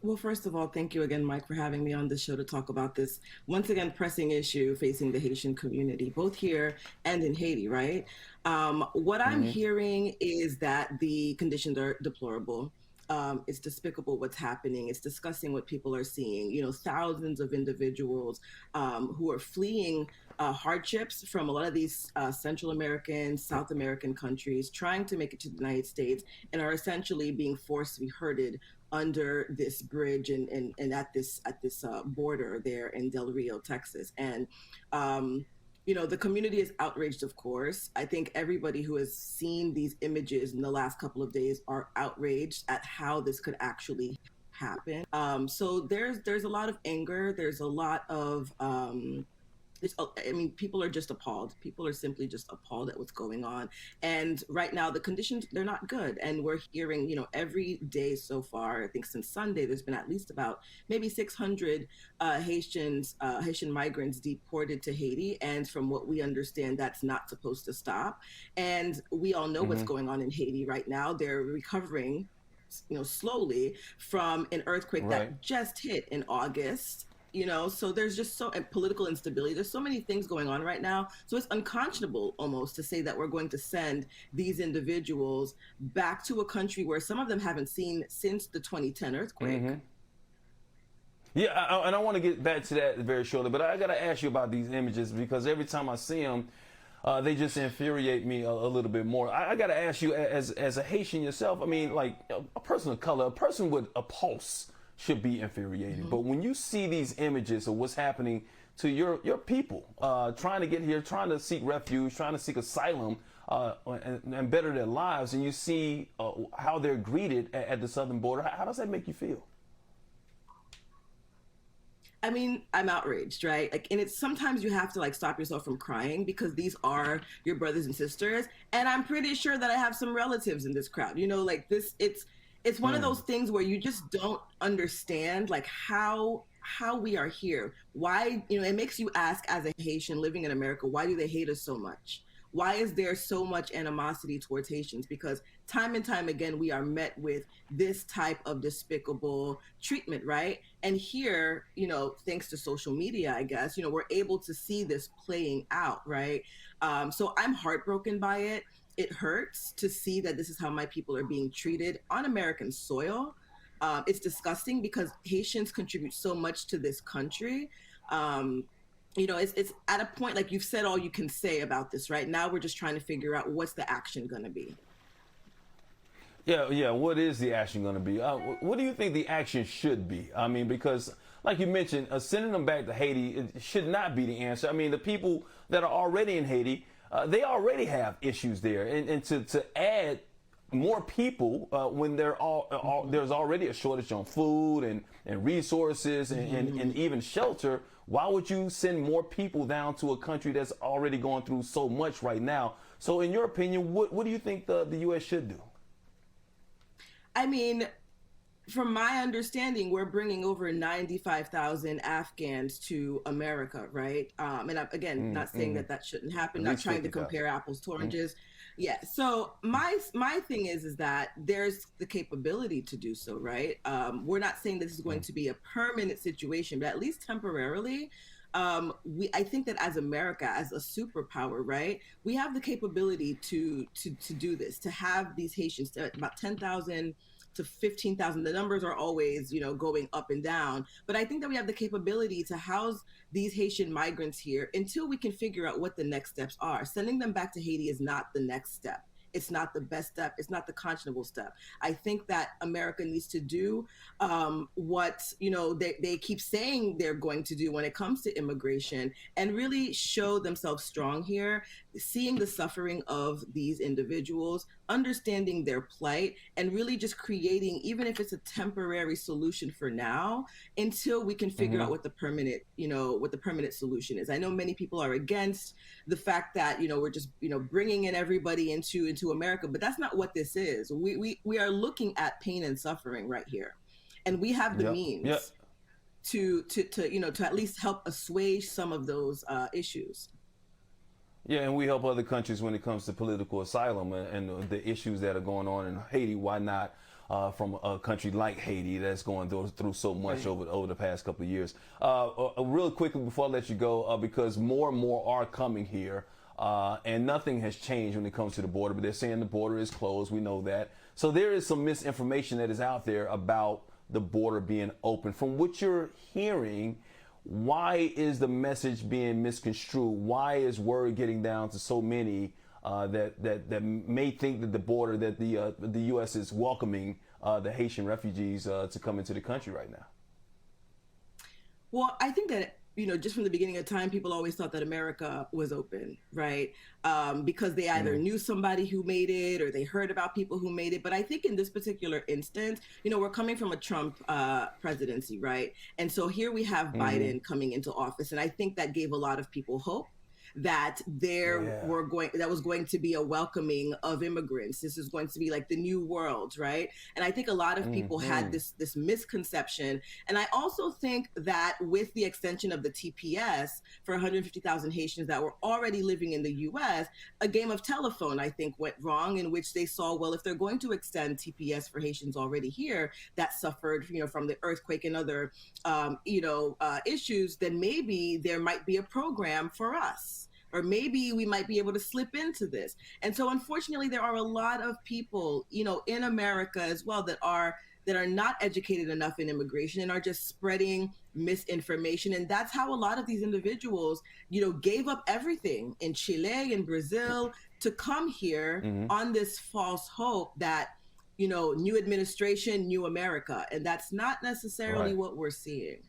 Well, first of all, thank you again, Mike, for having me on the show to talk about this once again pressing issue facing the Haitian community, both here and in Haiti, right? What I'm Hmm. hearing is that the conditions are deplorable. It's despicable what's happening. It's disgusting what people are seeing. You know, thousands of individuals who are fleeing hardships from a lot of these Central American, South American countries, trying to make it to the United States, and are essentially being forced to be herded under this bridge and at this border there in Del Rio, Texas. And you know, the community is outraged, of course. I think everybody who has seen these images in the last couple of days are outraged at how this could actually happen. So there's a lot of anger. There's a lot of I mean, people are just appalled. People are simply just appalled at what's going on. And right now, the conditions, they're not good. And we're hearing, you know, every day so far, I think since Sunday, there's been at least about maybe 600 Haitian migrants deported to Haiti. And from what we understand, that's not supposed to stop. And we all know what's Hmm. going on in Haiti right now. They're recovering, you know, slowly from an earthquake Right. that just hit in August. You know, so there's just so and political instability, there's so many things going on right now, so it's unconscionable almost to say that we're going to send these individuals back to a country where some of them haven't seen since the 2010 earthquake. Hmm. Yeah, and I want to get back to that very shortly, but I got to ask you about these images because every time I see them, they just infuriate me a little bit more. I got to ask you, as a Haitian yourself, I mean, like a person of color, a person with a pulse should be infuriated. Mm-hmm. But when you see these images of what's happening to your people, trying to get here, trying to seek refuge, trying to seek asylum, and better their lives, and you see how they're greeted at the southern border, how does that make you feel? I mean, I'm outraged, right? Like, and it's sometimes you have to like stop yourself from crying because these are your brothers and sisters, and I'm pretty sure that I have some relatives in this crowd. You know, like this, it's one of Mm. those things where you just don't understand like how we are here. Why, you know, it makes you ask as a Haitian living in America, why do they hate us so much? Why is there so much animosity towards Haitians? Because time and time again, we are met with this type of despicable treatment, right? And here, you know, thanks to social media, I guess, you know, we're able to see this playing out, right? So I'm heartbroken by it. It hurts to see that this is how my people are being treated on American soil. It's disgusting because Haitians contribute so much to this country. Um, you know, it's at a point like you've said all you can say about this. Right now, we're just trying to figure out what's the action going to be. Yeah, yeah. What is the action going to be? What do you think the action should be? I mean, because like you mentioned, sending them back to Haiti it should not be the answer. I mean, the people that are already in Haiti, they already have issues there, and to add more people when Mm-hmm. there's already a shortage on food and resources and Mm-hmm. even shelter. Why would you send more people down to a country that's already going through so much right now? So, in your opinion, what do you think the U.S. should do? I mean, from my understanding, we're bringing over 95,000 Afghans to America, right? And I'm, again, not saying Mm-hmm. that that shouldn't happen, At not least trying to 50,000. compare apples to Mm. oranges. Yeah. So my thing is that there's the capability to do so, right? We're not saying this is going Mm. to be a permanent situation, but at least temporarily. I think that as America, as a superpower, right, we have the capability to do this, to have these Haitians, about 10,000 to 15,000. The numbers are always, you know, going up and down. But I think that we have the capability to house these Haitian migrants here until we can figure out what the next steps are. Sending them back to Haiti is not the next step. It's not the best step. It's not the conscionable step. I think that America needs to do what you know they keep saying they're going to do when it comes to immigration, and really show themselves strong here, seeing the suffering of these individuals, understanding their plight, and really just creating, even if it's a temporary solution for now, until we can figure out Mm-hmm. what the permanent, you know, what the permanent solution is. I know many people are against the fact that, you know, we're just, you know, bringing in everybody into America, but that's not what this is. We are looking at pain and suffering right here, and we have the Yep. Yep. means to you know, to at least help assuage some of those issues. Yeah, and we help other countries when it comes to political asylum and the issues that are going on in Haiti. Why not? from a country like Haiti that's going through so much over the past couple of years. Real quickly before I let you go, because more and more are coming here, and nothing has changed when it comes to the border, but they're saying the border is closed. We know that. So there is some misinformation that is out there about the border being open. From what you're hearing, why is the message being misconstrued? Why is word getting down to so many that may think that the border, that the U.S. is welcoming the Haitian refugees to come into the country right now? Well, I think that, just from the beginning of time, people always thought that America was open, right? Because they either knew somebody who made it or they heard about people who made it. But I think in this particular instance, we're coming from a Trump presidency, right? And so here we have Biden coming into office. And I think that gave a lot of people hope that that was going to be a welcoming of immigrants. This is going to be like the new world, right? And I think a lot of people had this misconception. And I also think that with the extension of the TPS for 150,000 Haitians that were already living in the US, a game of telephone, I think, went wrong, in which they saw, well, if they're going to extend TPS for Haitians already here that suffered, from the earthquake and other, issues, then maybe there might be a program for us, or maybe we might be able to slip into this. And so unfortunately, there are a lot of people, in America as well, that are not educated enough in immigration and are just spreading misinformation. And that's how a lot of these individuals, gave up everything in Chile and Brazil to come here on this false hope that, new administration, new America. And that's not necessarily what we're seeing.